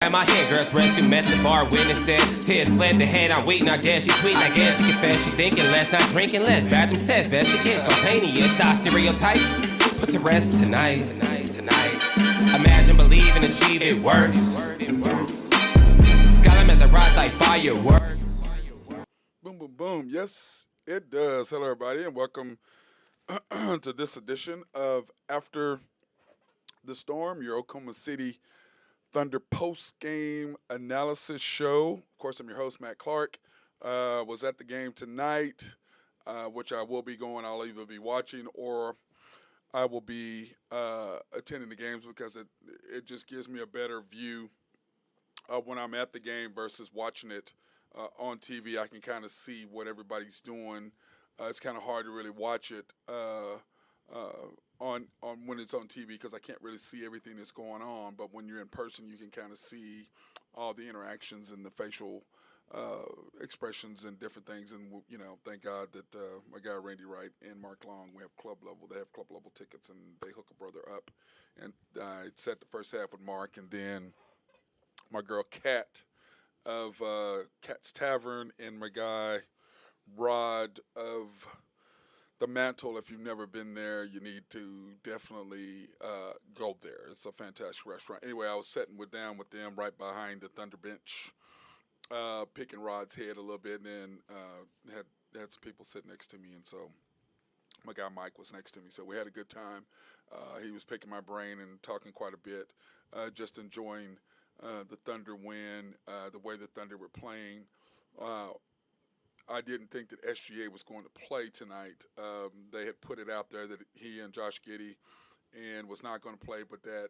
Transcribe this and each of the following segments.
At my hand, girls rescue, met the bar, witnessing. Tears fled the head, I'm waiting, I guess she tweeting, I guess she confess, she thinking less, not drinking less. Bathroom says, best to get spontaneous, I stereotype. Put to rest tonight. Imagine, believe, and achieve, it works. Skyline as I rise like fireworks. Boom, boom, boom. Yes, it does. Hello, everybody, and welcome to this edition of After the Storm, your Oklahoma City Thunder post-game analysis show. Of course, I'm your host, Matt Clark. Was at the game tonight, which I will be going. I'll either be watching or I will be attending the games because it just gives me a better view when I'm at the game versus watching it on TV. I can kind of see what everybody's doing. It's kind of hard to really watch it on when it's on TV because I can't really see everything that's going on. But when you're in person, you can kind of see all the interactions and the facial expressions and different things. And thank God that my guy Randy Wright and Mark Long, we have club level. They have club level tickets, and they hook a brother up. And I set the first half with Mark, and then my girl Kat of Kat's Tavern and my guy Rod of the Mantle. If you've never been there, you need to definitely go there. It's a fantastic restaurant. Anyway, I was sitting down with them right behind the Thunder bench, picking Rod's head a little bit, and then had some people sit next to me, and so my guy Mike was next to me. So we had a good time. He was picking my brain and talking quite a bit, just enjoying the Thunder win, the way the Thunder were playing. I didn't think that SGA was going to play tonight. They had put it out there that he and Josh Giddey and was not going to play, but that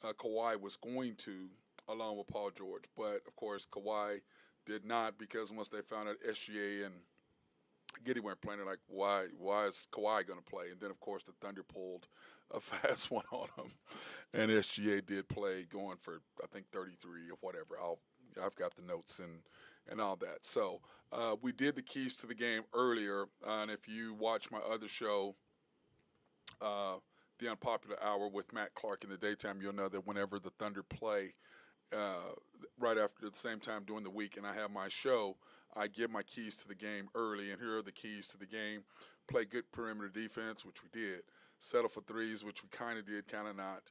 Kawhi was going to, along with Paul George. But, of course, Kawhi did not, because once they found out SGA and Giddey weren't playing, they're like, why is Kawhi going to play? And then, of course, the Thunder pulled a fast one on him, and SGA did play, going for, I think, 33 or whatever. I've got the notes and all that. So we did the keys to the game earlier, and if you watch my other show, The Unpopular Hour with Matt Clark in the daytime, you'll know that whenever the Thunder play right after the same time during the week and I have my show, I give my keys to the game early, and here are the keys to the game. Play good perimeter defense, which we did. Settle for threes, which we kind of did, kind of not.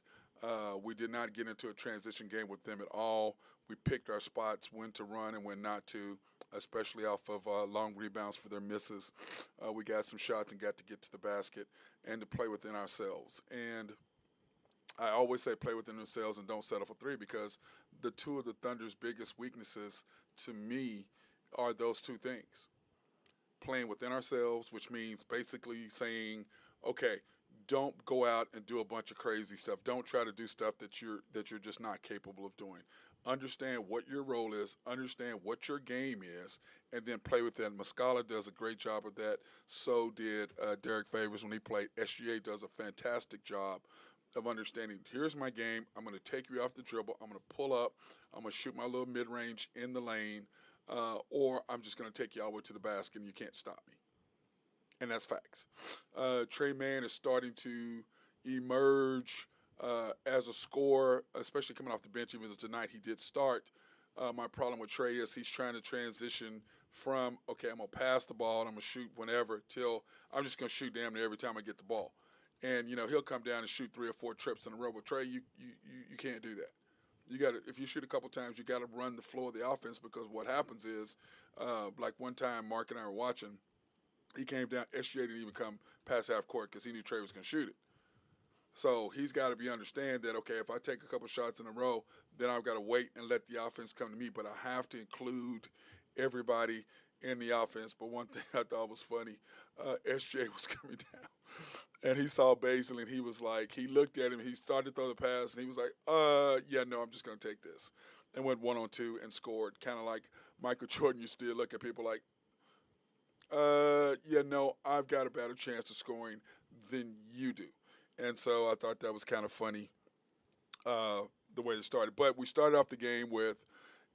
We did not get into a transition game with them at all. We picked our spots, when to run and when not to, especially off of long rebounds for their misses. We got some shots and got to get to the basket and to play within ourselves. And I always say play within themselves and don't settle for three, because the two of the Thunder's biggest weaknesses to me are those two things. Playing within ourselves, which means basically saying, okay, don't go out and do a bunch of crazy stuff. Don't try to do stuff that you're just not capable of doing. Understand what your role is, understand what your game is, and then play with that. Muscala does a great job of that. So did Derek Favors when he played. SGA does a fantastic job of understanding, here's my game. I'm going to take you off the dribble. I'm going to pull up. I'm going to shoot my little mid-range in the lane, or I'm just going to take you all the way to the basket and you can't stop me. And that's facts. Trey Mann is starting to emerge as a scorer, especially coming off the bench, even though tonight he did start. My problem with Trey is he's trying to transition from, okay, I'm going to pass the ball and I'm going to shoot whenever, till I'm just going to shoot damn near every time I get the ball. And, he'll come down and shoot 3 or 4 trips in a row. But Trey, you can't do that. You got to, if you shoot a couple times, you got to run the floor of the offense, because what happens is, like one time Mark and I were watching, he came down, SGA didn't even come past half court because he knew Trey was going to shoot it. So he's got to understand that, okay, if I take a couple shots in a row, then I've got to wait and let the offense come to me. But I have to include everybody in the offense. But one thing I thought was funny, SGA was coming down, and he saw Baisley, and he was like, he looked at him, he started to throw the pass, and he was like, yeah, no, I'm just going to take this. And went 1-on-2 and scored, kind of like Michael Jordan used to look at people like, yeah, no, I've got a better chance of scoring than you do. And so I thought that was kind of funny, the way it started. But we started off the game with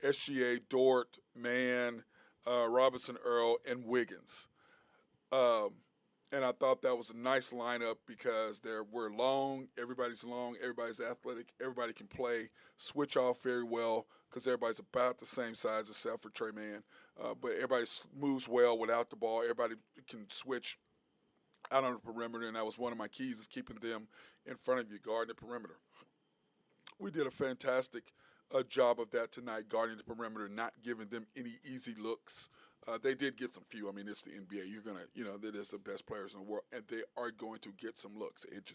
SGA, Dort, Mann, Robinson, Earl, and Wiggins. And I thought that was a nice lineup because we're long, everybody's athletic, everybody can play, switch off very well because everybody's about the same size except for Trey Mann. But everybody moves well without the ball. Everybody can switch out on the perimeter, and that was one of my keys is keeping them in front of you, guarding the perimeter. We did a fantastic job of that tonight, guarding the perimeter, not giving them any easy looks. They did get some few. I mean, it's the NBA. You're gonna, that is the best players in the world, and they are going to get some looks. It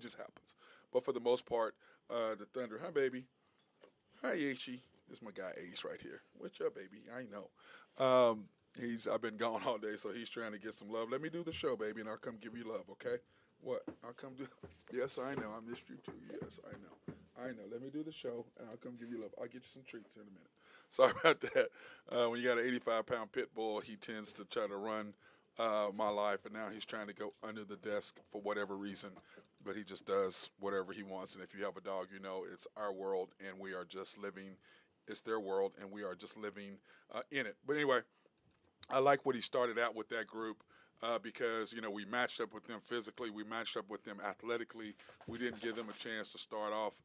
just happens. But for the most part, the Thunder. Hi, baby. Hi, Aishi. This is my guy Ace right here. What's up, baby? I know. I've been gone all day, so he's trying to get some love. Let me do the show, baby, and I'll come give you love. Okay? What? I'll come do. Yes, I know. I missed you too. Yes, I know. Let me do the show, and I'll come give you love. I'll get you some treats in a minute. Sorry about that. When you got an 85-pound pit bull, he tends to try to run my life, and now he's trying to go under the desk for whatever reason, but he just does whatever he wants. And if you have a dog, it's our world, and we are just living. It's their world, and we are just living in it. But anyway, I like what he started out with that group. Because, we matched up with them physically. We matched up with them athletically. We didn't give them a chance to start off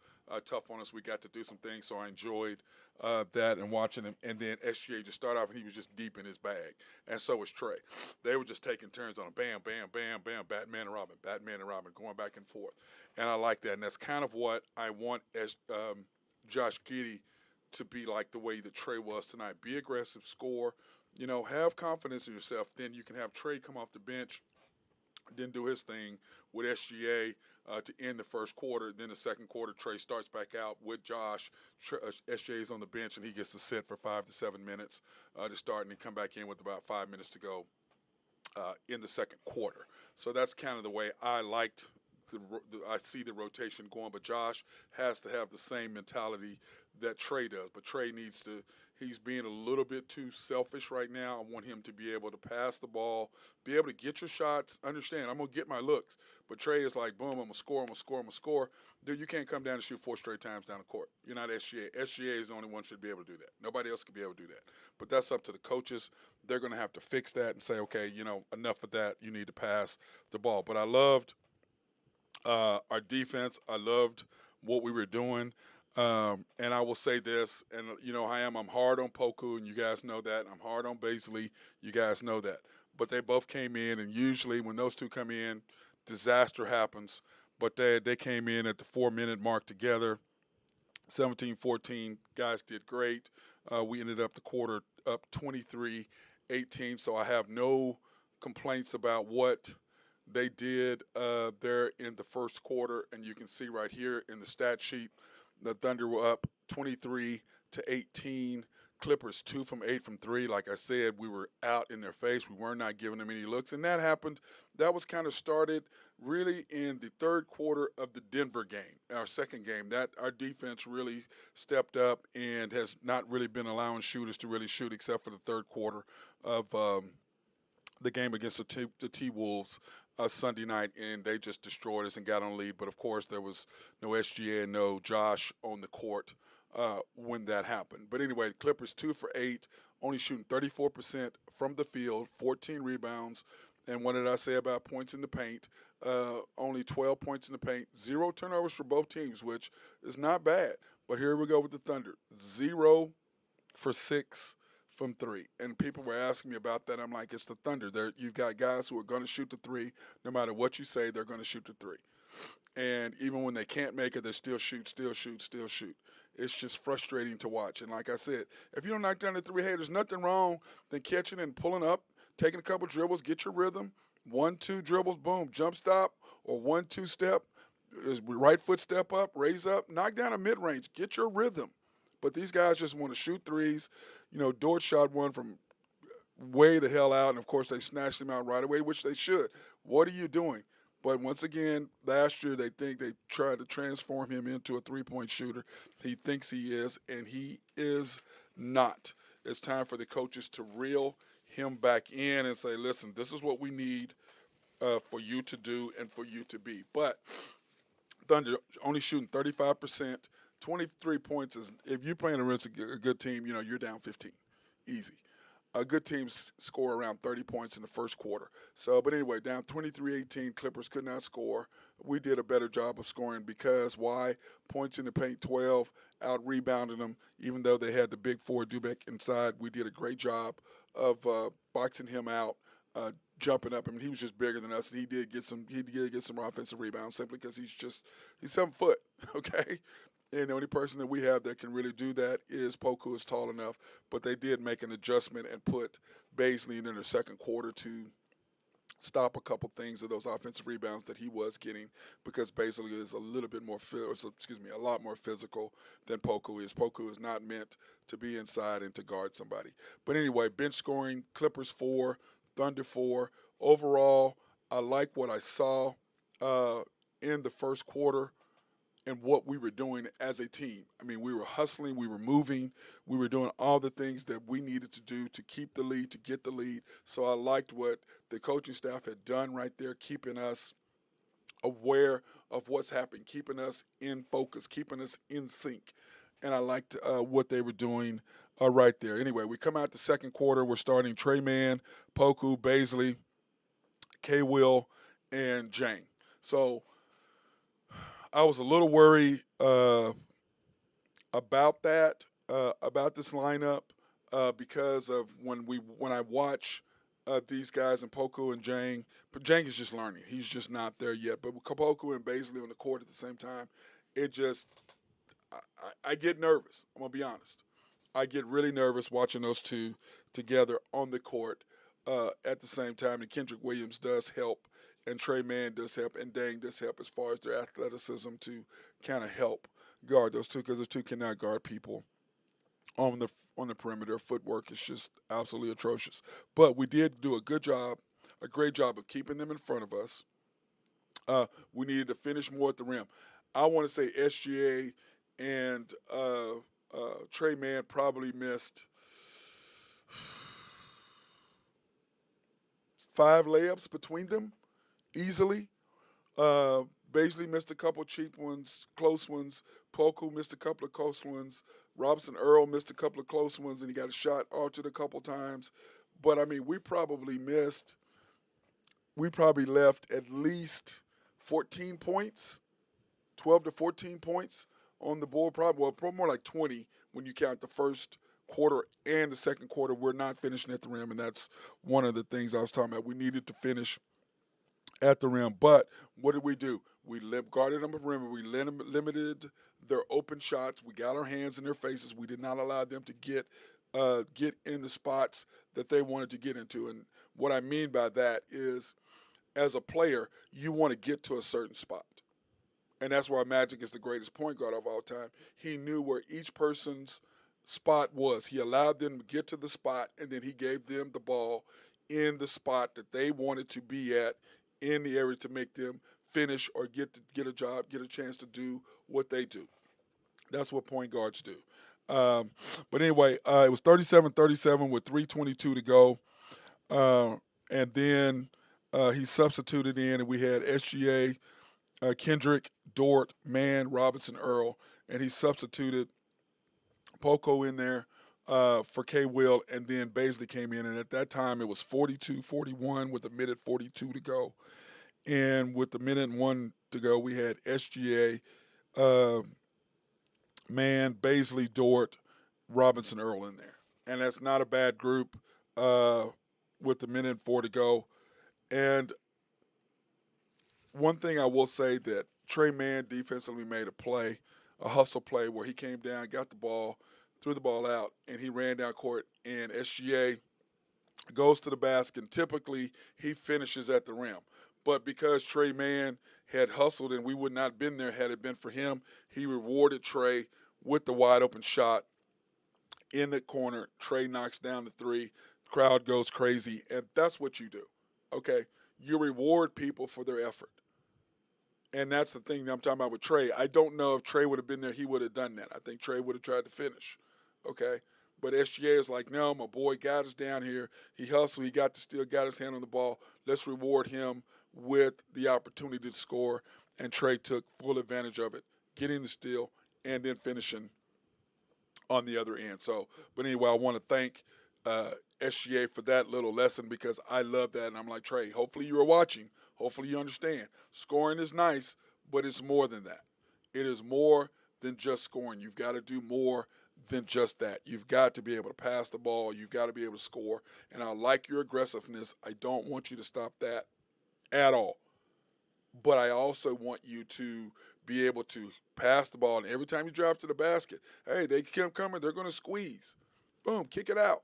tough on us. We got to do some things, so I enjoyed that and watching him. And then SGA just started off, and he was just deep in his bag. And so was Trey. They were just taking turns on him. Bam, bam, bam, bam, Batman and Robin, going back and forth. And I like that. And that's kind of what I want as Josh Giddey to be like the way that Trey was tonight. Be aggressive, score. Have confidence in yourself. Then you can have Trey come off the bench, then do his thing with SGA to end the first quarter. Then the second quarter, Trey starts back out with Josh. SGA's on the bench, and he gets to sit for 5 to 7 minutes to start, and then come back in with about 5 minutes to go in the second quarter. So that's kind of the way I liked. I see the rotation going, but Josh has to have the same mentality that Trey does. But Trey needs to. He's being a little bit too selfish right now. I want him to be able to pass the ball, be able to get your shots. Understand, I'm going to get my looks. But Trey is like, boom, I'm going to score. Dude, you can't come down and shoot 4 straight times down the court. You're not SGA. SGA is the only one who should be able to do that. Nobody else could be able to do that. But that's up to the coaches. They're going to have to fix that and say, okay, enough of that. You need to pass the ball. But I loved our defense. I loved what we were doing. And I will say this, and I'm hard on Poku, and you guys know that. I'm hard on Baisley, you guys know that. But they both came in, and usually when those two come in, disaster happens. But they came in at the 4-minute mark together, 17-14. Guys did great. We ended up the quarter up 23-18, so I have no complaints about what they did there in the first quarter, and you can see right here in the stat sheet, the Thunder were up 23-18. Clippers 2 from 8 from 3. Like I said, we were out in their face. We were not giving them any looks, and that happened. That was kind of started really in the third quarter of the Denver game, our second game. That our defense really stepped up and has not really been allowing shooters to really shoot except for the third quarter of the game against the T-Wolves Sunday night, and they just destroyed us and got on the lead. But, of course, there was no SGA and no Josh on the court when that happened. But anyway, Clippers 2 for 8, only shooting 34% from the field, 14 rebounds. And what did I say about points in the paint? Only 12 points in the paint, 0 turnovers for both teams, which is not bad. But here we go with the Thunder, 0 for 6 from 3. And people were asking me about that. I'm like, it's the Thunder. You've got guys who are going to shoot the 3. No matter what you say, they're going to shoot the 3. And even when they can't make it, they still shoot. It's just frustrating to watch. And like I said, if you don't knock down the 3, hey, there's nothing wrong than catching and pulling up, taking a couple dribbles, get your rhythm. 1-2 dribbles, boom, jump stop, or 1-2 step, right foot step up, raise up, knock down a mid-range, get your rhythm. But these guys just want to shoot threes. Dort shot one from way the hell out, and, of course, they snatched him out right away, which they should. What are you doing? But once again, last year they tried to transform him into a three-point shooter. He thinks he is, and he is not. It's time for the coaches to reel him back in and say, listen, this is what we need for you to do and for you to be. But Thunder only shooting 35%. 23 points is, if you're playing against a good team, you're down 15. Easy. Good teams score around 30 points in the first quarter. So, but anyway, down 23-18, Clippers could not score. We did a better job of scoring because why? Points in the paint 12, out rebounding them. Even though they had the big four Dubek inside, we did a great job of boxing him out, jumping up. I mean, he was just bigger than us, and he did get some. He did get some offensive rebounds simply because he's 7 foot. Okay. And the only person that we have that can really do that is Poku, who is tall enough. But they did make an adjustment and put Baisley in the second quarter to stop a couple things of those offensive rebounds that he was getting because Baisley is a little bit more, a lot more physical than Poku is. Poku is not meant to be inside and to guard somebody. But anyway, bench scoring, Clippers 4, Thunder 4. Overall, I like what I saw in the first quarter and what we were doing as a team. I mean, we were hustling, we were moving, we were doing all the things that we needed to do to keep the lead, to get the lead. So I liked what the coaching staff had done right there, keeping us aware of what's happening, keeping us in focus, keeping us in sync. And I liked what they were doing right there. Anyway, we come out the second quarter. We're starting Trey Mann, Poku, Baisley, K-Will, and Jang. So I was a little worried about that, about this lineup, because of when I watch these guys and Poku and Jang. But Jang is just learning; he's just not there yet. But with Poku and Baisley on the court at the same time, it just I get nervous. I'm gonna be honest. I get really nervous watching those two together on the court at the same time. And Kendrick Williams does help, and Trey Mann does help, and Dang does help as far as their athleticism to kind of help guard those two because those two cannot guard people on the perimeter. Footwork is just absolutely atrocious. But we did do a great job of keeping them in front of us. We needed to finish more at the rim. I want to say SGA and Trey Mann probably missed 5 layups between them easily. Baisley missed a couple cheap ones, close ones. Poku missed a couple of close ones. Robinson Earl missed a couple of close ones, and he got a shot altered a couple times. But, I mean, we probably left at least 14 points, 12 to 14 points on the board. Probably more like 20 when you count the first quarter and the second quarter. We're not finishing at the rim, and that's one of the things I was talking about. We needed to finish at the rim. But what did we do? We guarded them at the rim. We limited their open shots. We got our hands in their faces. We did not allow them to get in the spots that they wanted to get into. And what I mean by that is, as a player, you want to get to a certain spot. And that's why Magic is the greatest point guard of all time. He knew where each person's spot was. He allowed them to get to the spot, and then he gave them the ball in the spot that they wanted to be at in the area to make them finish or get a job, get a chance to do what they do. That's what point guards do. But anyway, it was 37-37 with 3:22 to go. And then he substituted in, and we had SGA, Kendrick, Dort, Mann, Robinson, Earl, and he substituted Poco in there for K-Will, and then Baisley came in, and at that time it was 42-41 with a minute 42 to go. And with the minute and 1 to go, we had SGA, Mann, Baisley, Dort, Robinson, Earl in there. And that's not a bad group with the minute and 4 to go. And one thing I will say that Trey Mann defensively made a hustle play where he came down, got the ball, threw the ball out, and he ran down court, and SGA goes to the basket, and typically he finishes at the rim. But because Trey Mann had hustled and we would not have been there had it been for him, he rewarded Trey with the wide open shot in the corner. Trey knocks down the 3. The crowd goes crazy, and that's what you do, okay? You reward people for their effort. And that's the thing that I'm talking about with Trey. I don't know if Trey would have been there, he would have done that. I think Trey would have tried to finish, okay? But SGA is like, no, my boy got us down here. He hustled. He got his hand on the ball. Let's reward him with the opportunity to score. And Trey took full advantage of it, getting the steal and then finishing on the other end. So, but anyway, I want to thank SGA for that little lesson because I love that. And I'm like, Trey, hopefully you are watching. Hopefully you understand. Scoring is nice, but it's more than that. It is more than just scoring. You've got to do more than just that. You've got to be able to pass the ball. You've got to be able to score. And I like your aggressiveness. I don't want you to stop that at all. But I also want you to be able to pass the ball. And every time you drive to the basket, hey, they keep coming. They're going to squeeze. Boom, kick it out.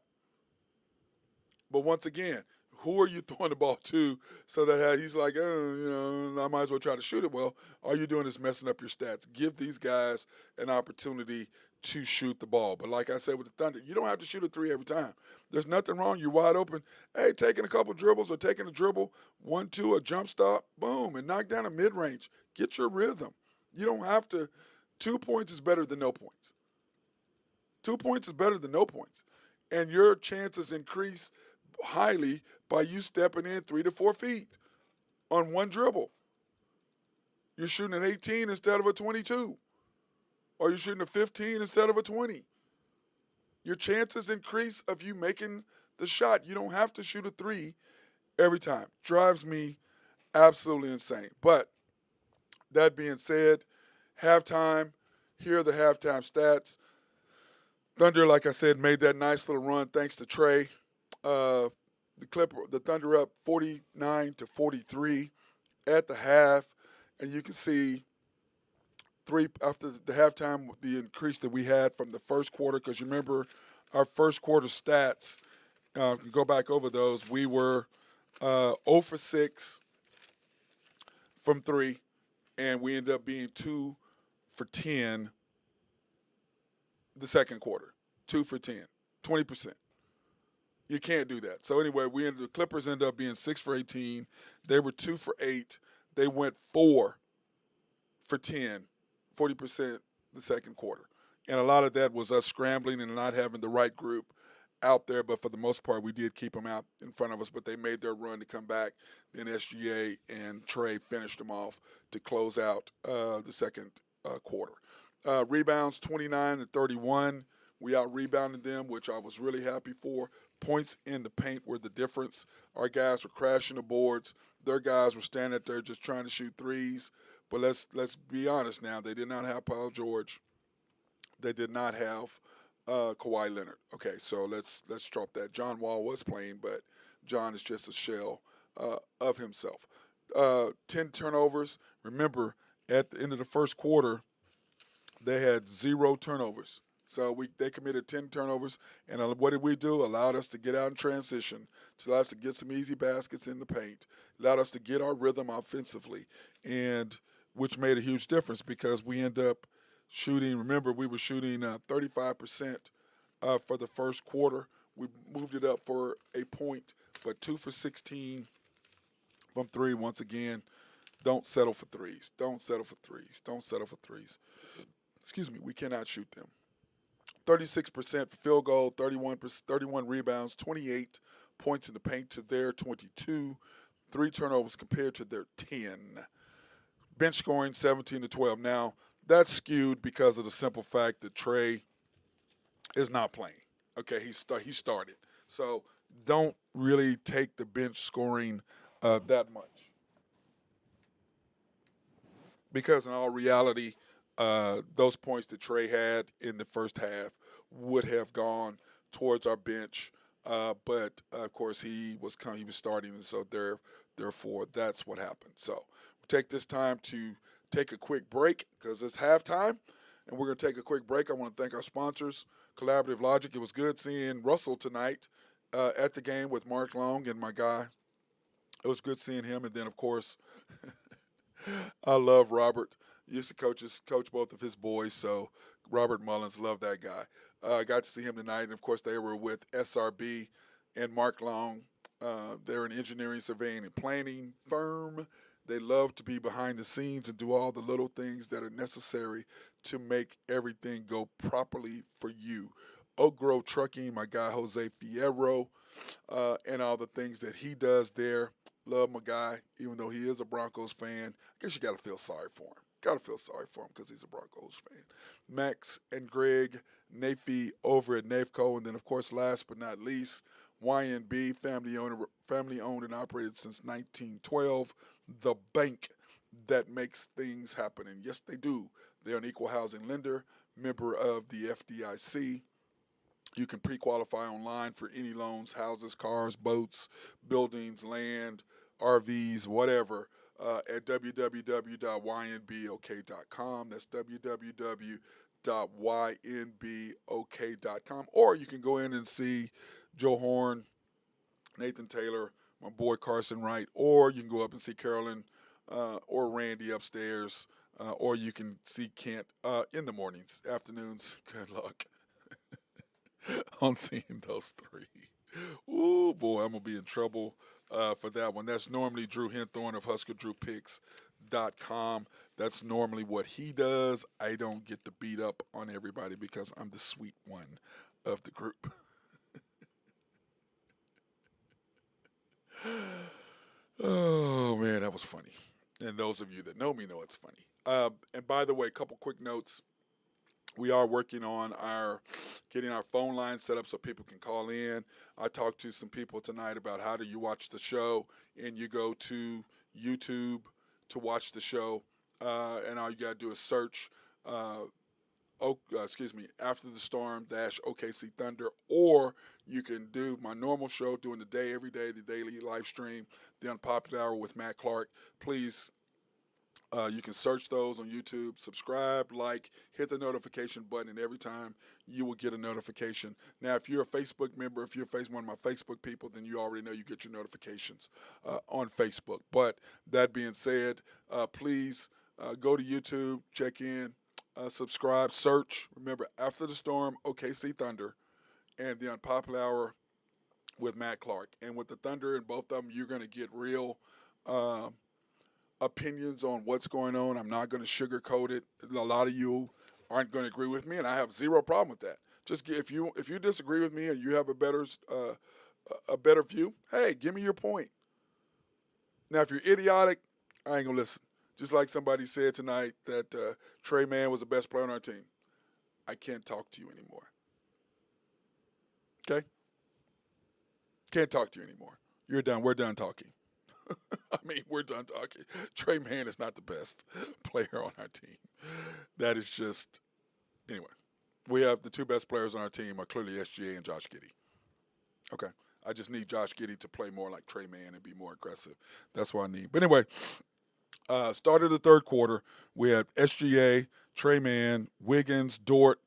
But once again, who are you throwing the ball to so that he's like, I might as well try to shoot it? Well, all you're doing is messing up your stats. Give these guys an opportunity to shoot the ball. But like I said with the Thunder, you don't have to shoot a three every time. There's nothing wrong. You're wide open. Hey, taking a couple dribbles or taking a dribble, 1-2, a jump stop, boom, and knock down a mid-range. Get your rhythm. You don't have to. 2 points is better than no points. 2 points is better than no points. And your chances increase highly by you stepping in 3 to 4 feet on one dribble. You're shooting an 18 instead of a 22. Or you're shooting a 15 instead of a 20. Your chances increase of you making the shot. You don't have to shoot a three every time. Drives me absolutely insane. But that being said, halftime, here are the halftime stats. Thunder, like I said, made that nice little run thanks to Trey. The Thunder up 49-43 at the half, and you can see after the halftime the increase that we had from the first quarter. Because you remember our first quarter stats. You go back over those. We were 0 for 6 from 3, and we ended up being 2 for 10 the second quarter. 2 for 10, 20%. You can't do that. So anyway, the Clippers ended up being 6 for 18. They were 2 for 8. They went 4 for 10, 40% the second quarter. And a lot of that was us scrambling and not having the right group out there. But for the most part, we did keep them out in front of us. But they made their run to come back. Then SGA and Trey finished them off to close out the second quarter. Rebounds, 29-31. We out-rebounded them, which I was really happy for. Points in the paint were the difference. Our guys were crashing the boards. Their guys were standing there just trying to shoot threes. But let's be honest now. They did not have Paul George. They did not have Kawhi Leonard. Okay, so let's drop that. John Wall was playing, but John is just a shell of himself. 10 turnovers. Remember, at the end of the first quarter, they had 0 turnovers. So they committed 10 turnovers, and what did we do? Allowed us to get out in transition, allowed us to get some easy baskets in the paint, allowed us to get our rhythm offensively, and which made a huge difference because we end up shooting. Remember, we were shooting 35% for the first quarter. We moved it up for a point, but 2 for 16 from 3. Once again, don't settle for threes. Don't settle for threes. Don't settle for threes. Excuse me, we cannot shoot them. 36% for field goal, 31 rebounds, 28 points in the paint to their 22, 3 turnovers compared to their 10. Bench scoring 17-12. Now, that's skewed because of the simple fact that Trey is not playing. Okay, he started. So don't really take the bench scoring that much. Because in all reality, those points that Trey had in the first half would have gone towards our bench, but of course he was starting, and so therefore that's what happened. So we take this time to take a quick break because it's halftime, and we're going to take a quick break. I want to thank our sponsors, Collaborative Logic. It was good seeing Russell tonight at the game with Mark Long and my guy. It was good seeing him, and then of course I love Robert. Used to coach both of his boys, so Robert Mullins, love that guy. I got to see him tonight, and of course they were with SRB and Mark Long. They're an engineering, surveying, and planning firm. They love to be behind the scenes and do all the little things that are necessary to make everything go properly for you. Oak Grove Trucking, my guy Jose Fierro, and all the things that he does there. Love my guy, even though he is a Broncos fan. I guess you got to feel sorry for him. Gotta feel sorry for him because he's a Broncos fan. Max and Greg Nafee over at Nafco. And then, of course, last but not least, YNB, family owned and operated since 1912. The bank that makes things happen. And yes, they do. They're an equal housing lender, member of the FDIC. You can pre-qualify online for any loans, houses, cars, boats, buildings, land, RVs, whatever, at www.ynbok.com. That's www.ynbok.com. Or you can go in and see Joe Horn, Nathan Taylor, my boy Carson Wright, or you can go up and see Carolyn or Randy upstairs, or you can see Kent in the mornings, afternoons. Good luck on seeing those three. Ooh, boy, I'm going to be in trouble for that one. That's normally Drew Henthorn of HuskerDrewPicks.com. That's normally what he does. I don't get to beat up on everybody because I'm the sweet one of the group. Oh, man, that was funny. And those of you that know me know it's funny. And by the way, a couple quick notes. We are working on getting our phone line set up so people can call in. I talked to some people tonight about how do you watch the show, and you go to YouTube to watch the show, and all you got to do is search After the Storm OKC Thunder, or you can do my normal show during the day, every day, the daily live stream, The Unpopular Hour with Matt Clark. Please, you can search those on YouTube, subscribe, like, hit the notification button, and every time you will get a notification. Now, if you're a Facebook member, if you're one of my Facebook people, then you already know you get your notifications on Facebook. But that being said, please go to YouTube, check in, subscribe, search. Remember, After the Storm, OKC Thunder, and The Unpopular Hour with Matt Clark. And with the Thunder and both of them, you're going to get real opinions on what's going on. I'm not going to sugarcoat it. A lot of you aren't going to agree with me, and I have zero problem with that. Just if you disagree with me and you have a better view, hey, give me your point. Now, if you're idiotic, I ain't gonna listen. Just like somebody said tonight that Trey Mann was the best player on our team. I can't talk to you anymore. Okay? Can't talk to you anymore. You're done. We're done talking. I mean, we're done talking. Trey Mann is not the best player on our team. That is just, anyway. We have the two best players on our team are clearly SGA and Josh Giddey. Okay. I just need Josh Giddey to play more like Trey Mann and be more aggressive. That's what I need. But anyway, started the third quarter. We had SGA, Trey Mann, Wiggins, Dort,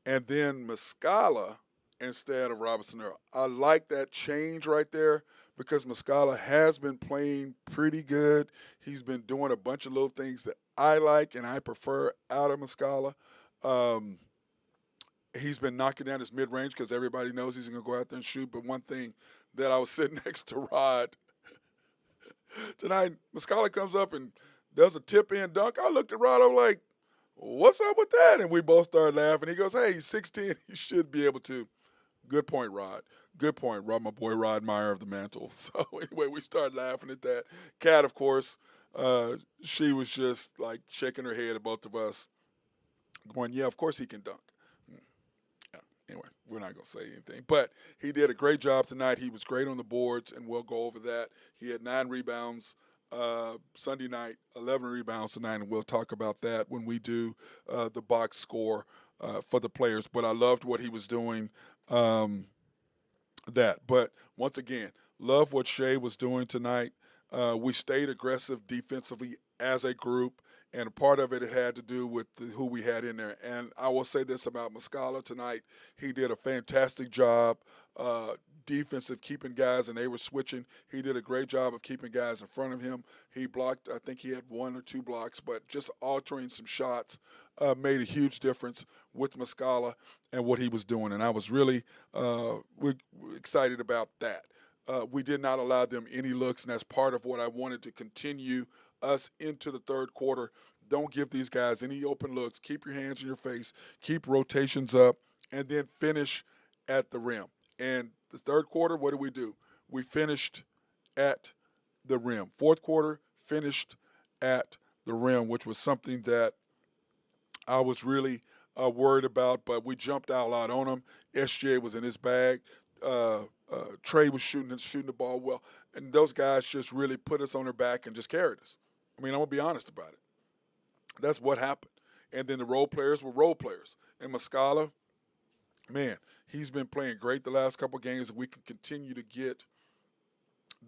and then Muscala instead of Robinson Earl. I like that change right there because Muscala has been playing pretty good. He's been doing a bunch of little things that I like and I prefer out of Muscala. He's been knocking down his mid-range because everybody knows he's going to go out there and shoot. But one thing that I was sitting next to Rod tonight, Muscala comes up and does a tip-in dunk. I looked at Rod, I was like, what's up with that? And we both started laughing. He goes, hey, he's 6'10". He should be able to. Good point, Rod. Good point, Rod, my boy Rod Meyer of the Mantle. So anyway, we started laughing at that. Kat, of course, she was just like shaking her head at both of us, going, yeah, of course he can dunk. Yeah. Anyway, we're not going to say anything. But he did a great job tonight. He was great on the boards, and we'll go over that. He had 9 rebounds Sunday night, 11 rebounds tonight, and we'll talk about that when we do the box score for the players. But I loved what he was doing. But once again, love what Shea was doing tonight. We stayed aggressive defensively as a group, and a part of it had to do with who we had in there. And I will say this about Muscala tonight. He did a fantastic job defensive, keeping guys, and they were switching. He did a great job of keeping guys in front of him. He blocked, I think he had 1 or 2 blocks, but just altering some shots made a huge difference with Muscala and what he was doing. And I was really excited about that. We did not allow them any looks, and that's part of what I wanted to continue us into the third quarter. Don't give these guys any open looks. Keep your hands in your face. Keep rotations up, and then finish at the rim. And the third quarter, what do? We finished at the rim. Fourth quarter, finished at the rim, which was something that I was really worried about, but we jumped out a lot on him. SJ was in his bag. Trey was shooting the ball well, and those guys just really put us on their back and just carried us. I mean, I'm gonna be honest about it. That's what happened. And then the role players were role players. And Muscala, man, he's been playing great the last couple of games. We can continue to get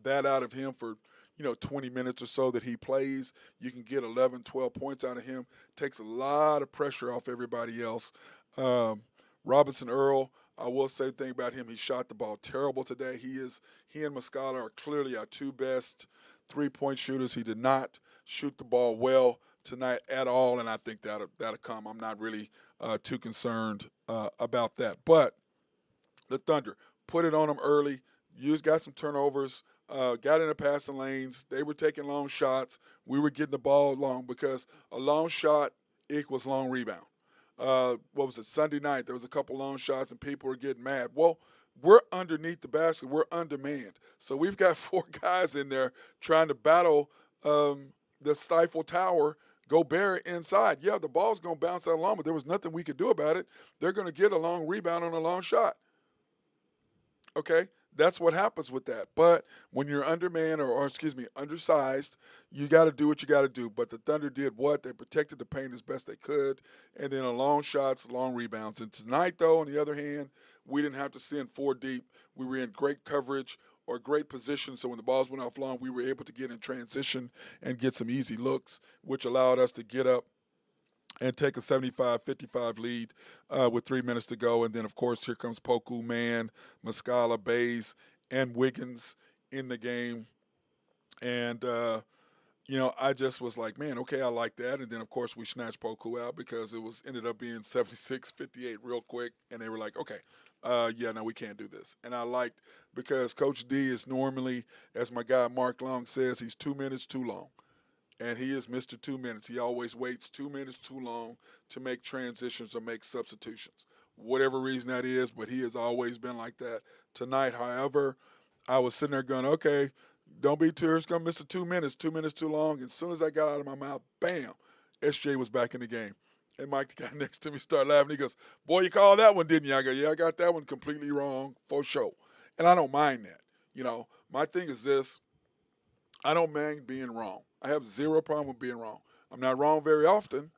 that out of him for 20 minutes or so that he plays. You can get 11, 12 points out of him. Takes a lot of pressure off everybody else. Robinson Earl, I will say the thing about him, he shot the ball terrible today. He and Muscala are clearly our two best three-point shooters. He did not shoot the ball well tonight at all, and I think that'll come. I'm not really too concerned about that. But the Thunder put it on them early. Got some turnovers. Got in the passing lanes. They were taking long shots. We were getting the ball long because a long shot equals long rebound. What was it, Sunday night? There was a couple long shots and people were getting mad. Well, we're underneath the basket. We're undermanned. So we've got 4 guys in there trying to battle the Stifle Tower, Gobert inside. Yeah, the ball's going to bounce out long, but there was nothing we could do about it. They're going to get a long rebound on a long shot. Okay? That's what happens with that. But when you're undermanned undersized, you got to do what you got to do. But the Thunder did what? They protected the paint as best they could, and then long shots, long rebounds. And tonight, though, on the other hand, we didn't have to send 4 deep. We were in great coverage or great position, so when the balls went off long, we were able to get in transition and get some easy looks, which allowed us to get up and take a 75-55 lead with 3 minutes to go. And then, of course, here comes Poku, Mann, Muscala, Bays, and Wiggins in the game. And, I just was like, man, okay, I like that. And then, of course, we snatched Poku out because it ended up being 76-58 real quick. And they were like, okay, no, we can't do this. And I liked because Coach D is normally, as my guy Mark Long says, he's 2 minutes too long. And he is Mr. 2 minutes. He always waits 2 minutes too long to make transitions or make substitutions. Whatever reason that is, but he has always been like that. Tonight, however, I was sitting there going, okay, don't be too, it's going to miss 2 minutes, 2 minutes too long. As soon as I got out of my mouth, bam, SJ was back in the game. And Mike, the guy next to me, started laughing. He goes, boy, you called that one, didn't you? I go, yeah, I got that one completely wrong for sure. And I don't mind that. My thing is this. I don't mind being wrong. I have zero problem with being wrong. I'm not wrong very often,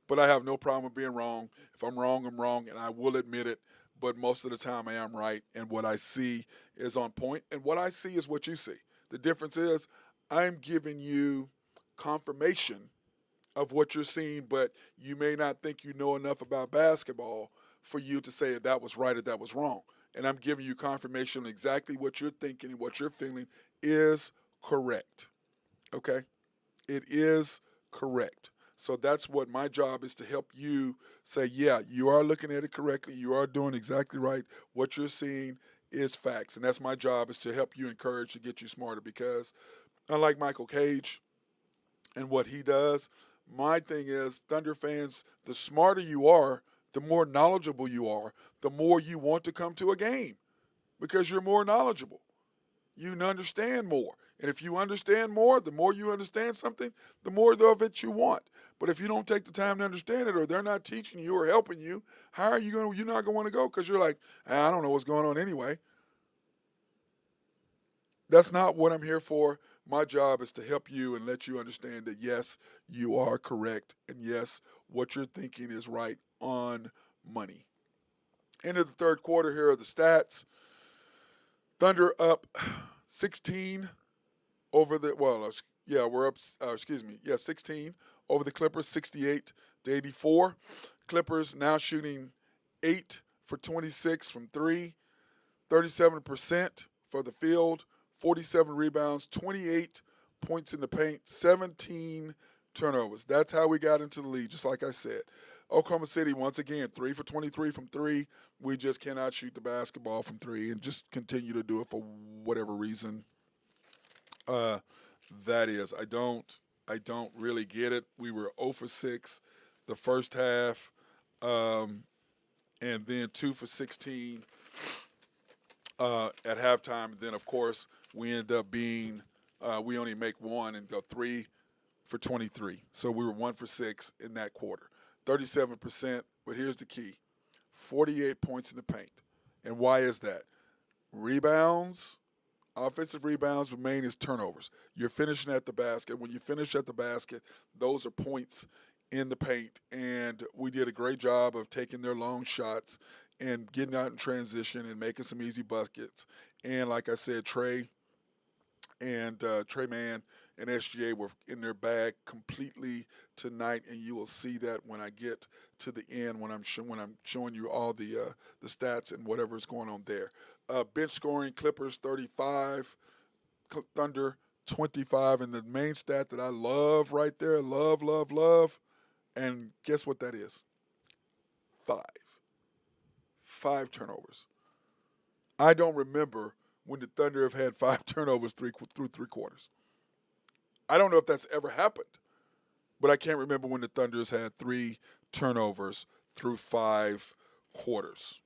but I have no problem with being wrong. If I'm wrong, I'm wrong, and I will admit it. But most of the time I am right, and what I see is on point, and what I see is what you see. The difference is I'm giving you confirmation of what you're seeing, but you may not think you know enough about basketball for you to say that was right or that was wrong. And I'm giving you confirmation on exactly what you're thinking and what you're feeling is correct. Okay? It is correct. So that's what my job is, to help you say, yeah, you are looking at it correctly. You are doing exactly right. What you're seeing is facts. And that's my job, is to help you, encourage, to get you smarter, because unlike Michael Cage and what he does, my thing is, Thunder fans, the smarter you are, the more knowledgeable you are, the more you want to come to a game because you're more knowledgeable. You understand more. And if you understand more, the more you understand something, the more of it you want. But if you don't take the time to understand it, or they're not teaching you or helping you, how are you going to, you're not going to want to go, because you're like, I don't know what's going on anyway. That's not what I'm here for. My job is to help you and let you understand that, yes, you are correct. And yes, what you're thinking is right on money. End of the third quarter, here are the stats. Thunder up 16 over the, we're up, 16 over the Clippers, 68-84. Clippers now shooting 8 for 26 from 3, 37% for the field, 47 rebounds, 28 points in the paint, 17 turnovers. That's how we got into the lead, just like I said. Oklahoma City, once again, 3 for 23 from 3. We just cannot shoot the basketball from 3 and just continue to do it for whatever reason that is. I don't really get it. We were 0 for 6 the first half, and then 2 for 16 at halftime. Then, of course, we end up being we only make 1 and go 3 for 23. So we were 1 for 6 in that quarter. 37%, but here's the key. 48 points in the paint. And why is that? Rebounds, offensive rebounds, but main is turnovers. You're finishing at the basket. When you finish at the basket, those are points in the paint. And we did a great job of taking their long shots and getting out in transition and making some easy buckets. And like I said, Trey Mann and SGA were in their bag completely tonight, and you will see that when I get to the end when I'm showing you all the stats and whatever's going on there. Bench scoring: Clippers 35, Thunder 25, and the main stat that I love right there, love, and guess what that is? 5 turnovers. I don't remember when the Thunder have had 5 turnovers through 3 quarters. I don't know if that's ever happened, but I can't remember when the Thunder's had 3 turnovers through 5 quarters.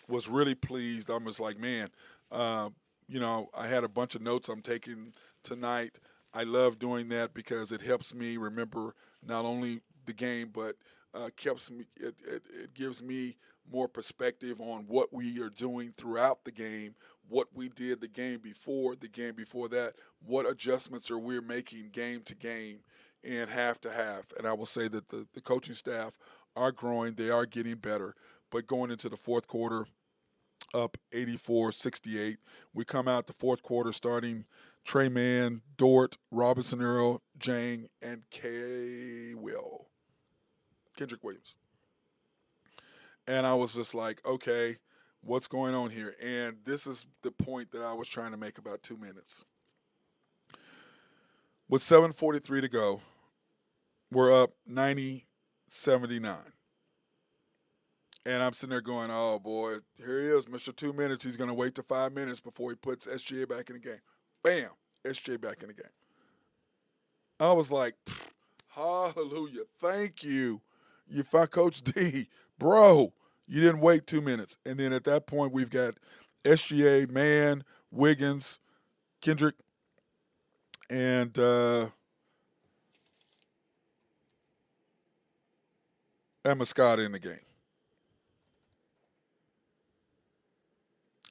Was really pleased. I was like, man, I had a bunch of notes I'm taking tonight. I love doing that because it helps me remember not only the game, but it gives me more perspective on what we are doing throughout the game, what we did the game before that, what adjustments are we making game to game and half to half. And I will say that the coaching staff are growing. They are getting better. But going into the fourth quarter, up 84-68. We come out the fourth quarter starting Trey Mann, Dort, Robinson Earl, Jang, and Kendrick Williams. And I was just like, okay, what's going on here? And this is the point that I was trying to make about 2 minutes. With 7:43 to go, we're up 90-79. And I'm sitting there going, oh, boy, here he is, Mr. 2 minutes. He's going to wait to 5 minutes before he puts SGA back in the game. Bam, SGA back in the game. I was like, hallelujah, thank you. You found Coach D. Bro, you didn't wait 2 minutes. And then at that point, we've got SGA, Mann, Wiggins, Kendrick, and Moscada in the game.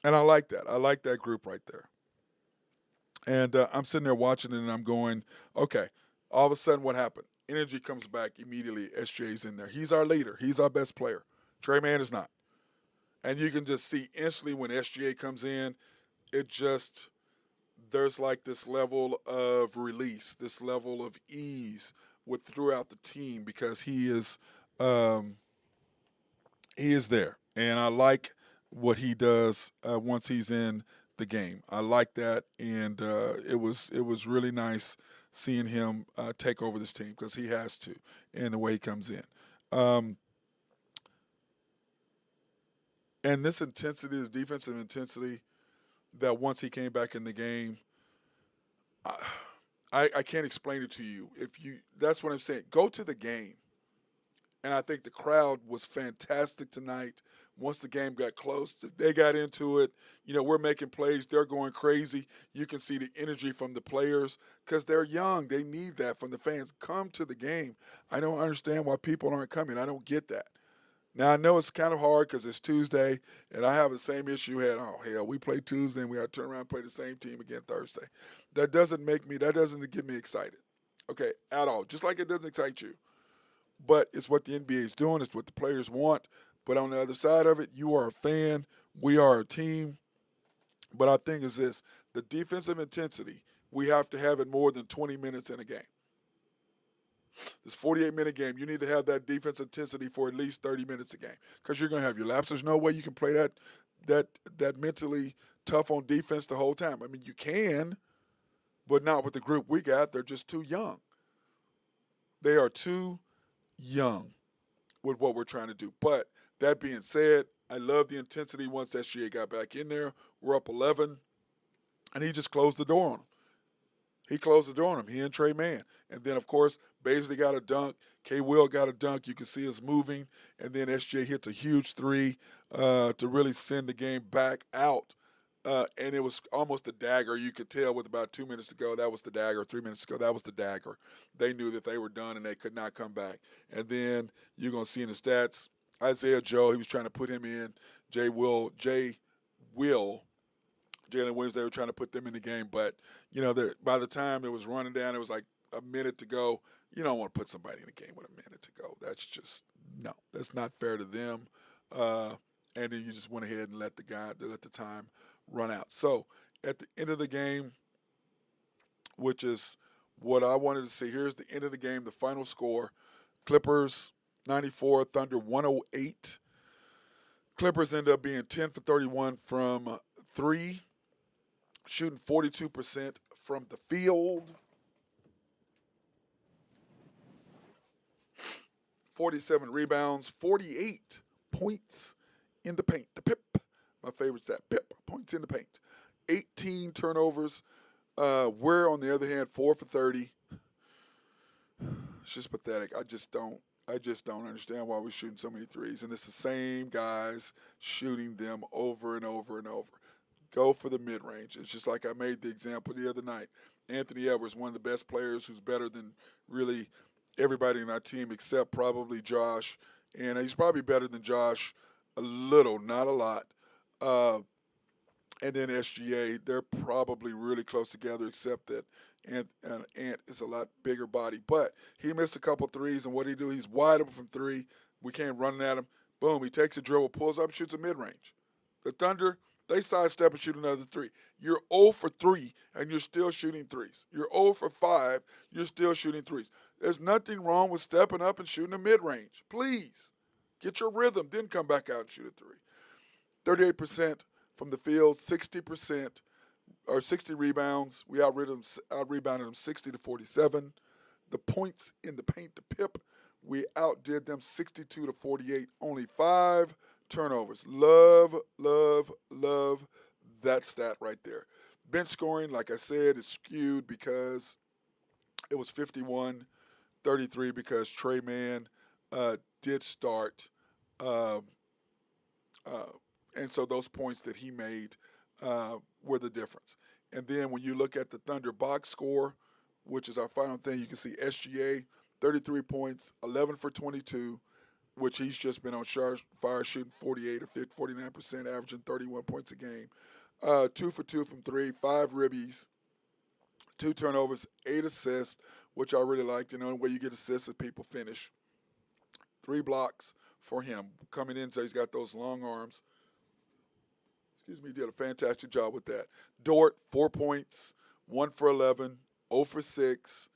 And I like that. I like that group right there. And I'm sitting there watching it, and I'm going, okay, all of a sudden what happened? Energy comes back immediately. SJ's in there. He's our leader. He's our best player. Trey Mann is not. And you can just see instantly when SGA comes in, there's like this level of release, this level of ease throughout the team because he is there. And I like what he does once he's in the game. I like that, and it was really nice seeing him take over this team because he has to, and the way he comes in. And this intensity, the defensive intensity, that once he came back in the game, I can't explain it to you. That's what I'm saying. Go to the game. And I think the crowd was fantastic tonight. Once the game got close, they got into it. We're making plays. They're going crazy. You can see the energy from the players because they're young. They need that from the fans. Come to the game. I don't understand why people aren't coming. I don't get that. Now, I know it's kind of hard because it's Tuesday, and I have the same issue had. Oh, hell, we play Tuesday, and we got to turn around and play the same team again Thursday. That doesn't get me excited, okay, at all, just like it doesn't excite you. But it's what the NBA is doing. It's what the players want. But on the other side of it, you are a fan. We are a team. But our thing is this, the defensive intensity, we have to have it more than 20 minutes in a game. This 48-minute game, you need to have that defense intensity for at least 30 minutes a game because you're going to have your laps. There's no way you can play that mentally tough on defense the whole time. I mean, you can, but not with the group we got. They're just too young. They are too young with what we're trying to do. But that being said, I love the intensity once SGA got back in there. We're up 11, and he just closed the door on him. He and Trey Mann. And then, of course, Baisley got a dunk. K-Will got a dunk. You can see us moving. And then SGA hits a huge three to really send the game back out and it was almost a dagger. You could tell with about 2 minutes to go, that was the dagger. 3 minutes to go, that was the dagger. They knew that they were done and they could not come back. And then you're going to see in the stats, Isaiah Joe, he was trying to put him in. Jalen Williams, they were trying to put them in the game. But, by the time it was running down, it was like a minute to go. You don't want to put somebody in a game with a minute to go. That's just, no, that's not fair to them. And then you just went ahead and let the time run out. So at the end of the game, which is what I wanted to see, here's the end of the game, the final score. Clippers 94, Thunder 108. Clippers end up being 10 for 31 from 3, shooting 42% from the field. 47 rebounds, 48 points in the paint. The PIP, my favorite stat, PIP, points in the paint. 18 turnovers. We're, on the other hand, 4 for 30. It's just pathetic. I just don't understand why we're shooting so many threes. And it's the same guys shooting them over and over and over. Go for the mid-range. It's just like I made the example the other night. Anthony Edwards, one of the best players who's better than really everybody in our team except probably Josh. And he's probably better than Josh a little, not a lot. And then SGA, they're probably really close together, except that Ant is a lot bigger body. But he missed a couple threes, and what did he do? He's wide open from 3. We came running at him. Boom, he takes a dribble, pulls up, shoots a mid-range. The Thunder, they sidestep and shoot another 3. You're 0 for 3, and you're still shooting threes. You're 0 for 5, you're still shooting threes. There's nothing wrong with stepping up and shooting a mid-range. Please, get your rhythm, then come back out and shoot a 3. 38% from the field, 60% or 60 rebounds. We out-rebounded them 60 to 47. The points in the paint, the PIP, we outdid them 62 to 48. Only 5 turnovers. Love, love, love that stat right there. Bench scoring, like I said, is skewed because it was 51-33 because Trey Mann did start. And so those points that he made were the difference. And then when you look at the Thunder box score, which is our final thing, you can see SGA, 33 points, 11 for 22, which he's just been on fire shooting 48 or 49%, averaging 31 points a game. 2 for 2 from 3, 5 ribbies, 2 turnovers, 8 assists, which I really like. The way you get assists is people finish. 3 blocks for him. Coming in, so he's got those long arms. He did a fantastic job with that. Dort, 4 points, 1 for 11, 0 for 6.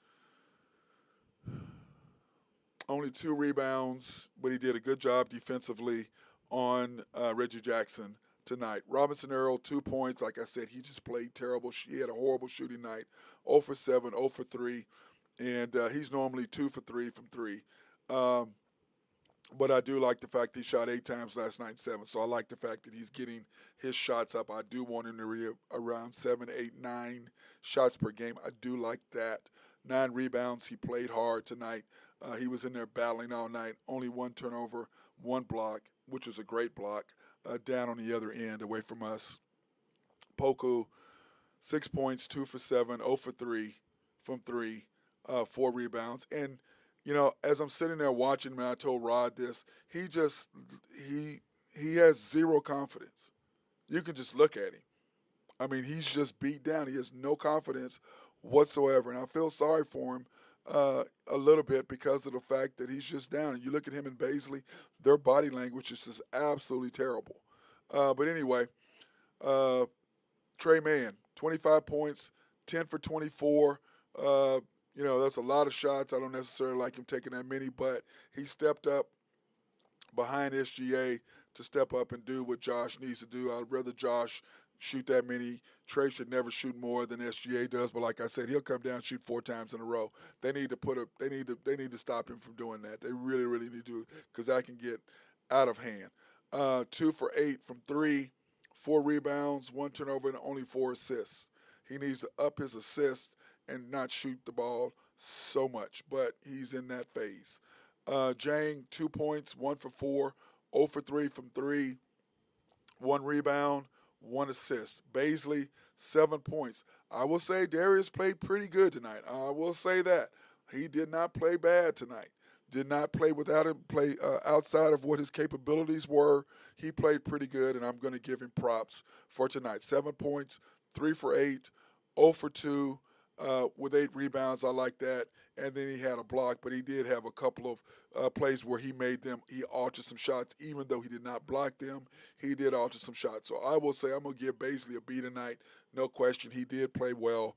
Only 2 rebounds, but he did a good job defensively on Reggie Jackson tonight. Robinson Earl, 2 points. Like I said, he just played terrible. He had a horrible shooting night. 0 for 7, 0 for 3. And he's normally 2 for 3 from 3. But I do like the fact that he shot 8 times last night, 7. So I like the fact that he's getting his shots up. I do want him to be around 7, 8, 9 shots per game. I do like that. 9 rebounds. He played hard tonight. He was in there battling all night. Only 1 turnover, 1 block, which was a great block, down on the other end away from us. Poku, 6 points, 2 for 7, 0 for 3 from 3, 4 rebounds. And as I'm sitting there watching him, and I told Rod this, he has zero confidence. You can just look at him. I mean, he's just beat down. He has no confidence whatsoever. And I feel sorry for him a little bit because of the fact that he's just down. And you look at him and Baisley, their body language is just absolutely terrible. But anyway, Trey Mann, 25 points, 10 for 24. That's a lot of shots. I don't necessarily like him taking that many, but he stepped up behind SGA to step up and do what Josh needs to do. I'd rather Josh shoot that many. Trey should never shoot more than SGA does, but like I said, he'll come down and shoot 4 times in a row. They need to stop him from doing that. They really, really need to, because that can get out of hand. 2 for 8 from 3, 4 rebounds, 1 turnover, and only 4 assists. He needs to up his assists and not shoot the ball so much, but he's in that phase. Jang, 2 points, 1 for 4, 0 for 3 from 3, 1 rebound, 1 assist. Baisley, 7 points. I will say Darius played pretty good tonight. I will say that. He did not play bad tonight. Did not play without him, play outside of what his capabilities were. He played pretty good, and I'm going to give him props for tonight. 7 points, 3 for 8, 0 for 2, with 8 rebounds. I like that. And then he had a block, but he did have a couple of plays where he altered some shots. Even though he did not block them, he did alter some shots. So I will say I'm going to give Baisley a B tonight. No question. He did play well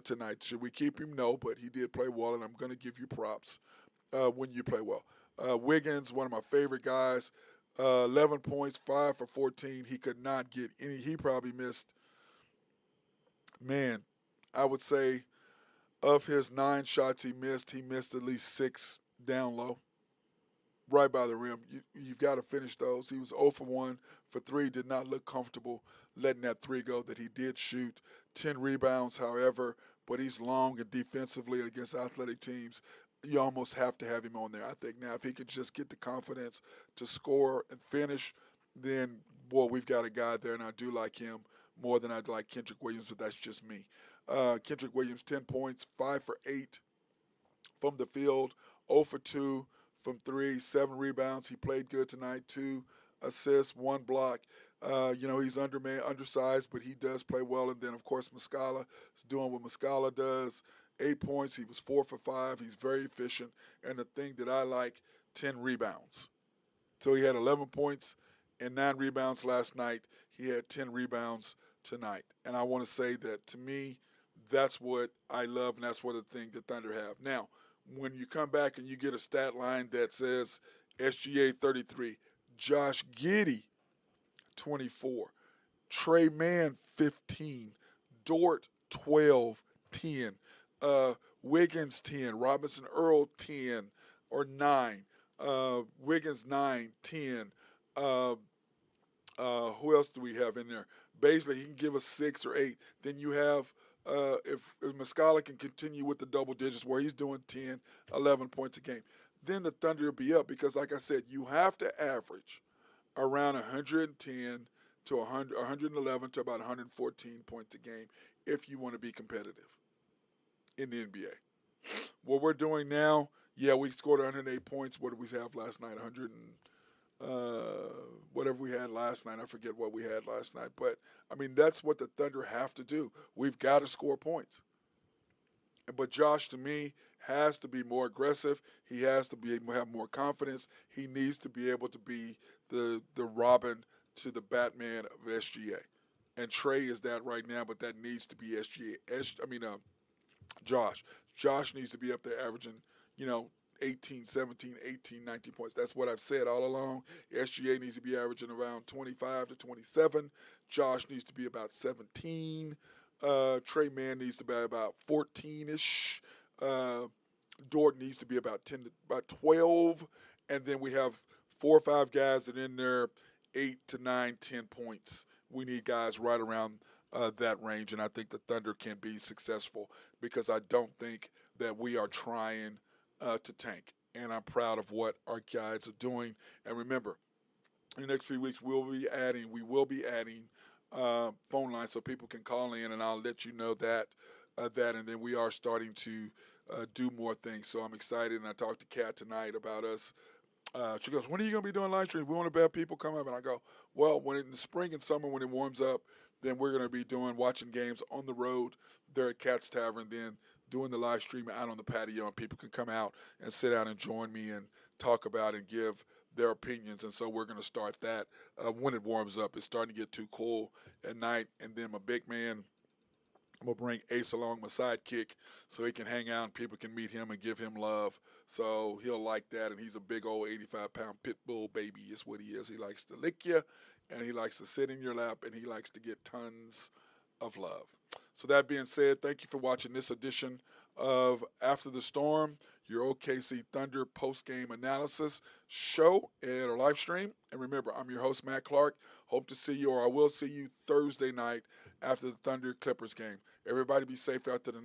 tonight. Should we keep him? No, but he did play well, and I'm going to give you props when you play well. Wiggins, one of my favorite guys, 11 points, 5 for 14. He could not get any. He probably missed, man, I would say of his 9 shots he missed at least 6 down low, right by the rim. You've got to finish those. He was 0 for 1 for 3, did not look comfortable letting that 3 go that he did shoot. 10 rebounds, however, but he's long and defensively against athletic teams. You almost have to have him on there. I think now if he could just get the confidence to score and finish, then, boy, we've got a guy there, and I do like him more than I'd like Kendrick Williams, but that's just me. Kendrick Williams, 10 points, 5 for 8 from the field, 0 for 2 from 3, 7 rebounds. He played good tonight, 2 assists, 1 block. He's undersized, but he does play well. And then, of course, Muscala is doing what Muscala does. 8 points. He was 4 for 5. He's very efficient. And the thing that I like, 10 rebounds. So he had 11 points and 9 rebounds last night. He had 10 rebounds tonight. And I want to say that, to me, that's what I love, and that's what the thing the Thunder have. Now, when you come back and you get a stat line that says SGA 33, Josh Giddey 24, Trey Mann 15, Dort 12, 10, Wiggins 10, Robinson Earl 10 or 9, Wiggins 9, 10. Who else do we have in there? Baisley, he can give us 6 or 8. Then you have, if Muscala can continue with the double digits where he's doing 10, 11 points a game, then the Thunder will be up because, like I said, you have to average around 110 to 111 to about 114 points a game if you want to be competitive in the NBA. What we're doing now, we scored 108 points. What did we have last night? 100 and whatever we had last night. I forget what we had last night. But, I mean, that's what the Thunder have to do. We've got to score points. But Josh, to me, has to be more aggressive. He has to be able to have more confidence. He needs to be able to be the Robin to the Batman of SGA. And Trey is that right now, but that needs to be Josh. Josh needs to be up there averaging, 18, 17, 18, 19 points. That's what I've said all along. SGA needs to be averaging around 25 to 27. Josh needs to be about 17. Trey Mann needs to be about 14-ish. Dort needs to be about 12. And then we have 4 or 5 guys that are in there 8 to 9, 10 points. We need guys right around that range, and I think the Thunder can be successful because I don't think that we are trying to tank. And I'm proud of what our guys are doing. And remember, in the next few weeks, we will be adding phone lines so people can call in, and I'll let you know that. And then we are starting to do more things. So I'm excited, and I talked to Kat tonight about us. She goes, when are you going to be doing live stream? We want to have people come up. And I go, well, when in the spring and summer when it warms up, then we're going to be watching games on the road there at Kat's Tavern, then doing the live stream out on the patio, and people can come out and sit down and join me and talk about and give their opinions. And so we're going to start that when it warms up. It's starting to get too cool at night. And then my big man, I'm going to bring Ace along, my sidekick, so he can hang out and people can meet him and give him love. So he'll like that, and he's a big old 85-pound pit bull baby is what he is. He likes to lick you, and he likes to sit in your lap, and he likes to get tons of love. So that being said, thank you for watching this edition of After the Storm, your OKC Thunder post-game analysis show and our live stream. And remember, I'm your host, Matt Clark. Hope to see you, or I will see you Thursday night after the Thunder Clippers game. Everybody be safe out there tonight.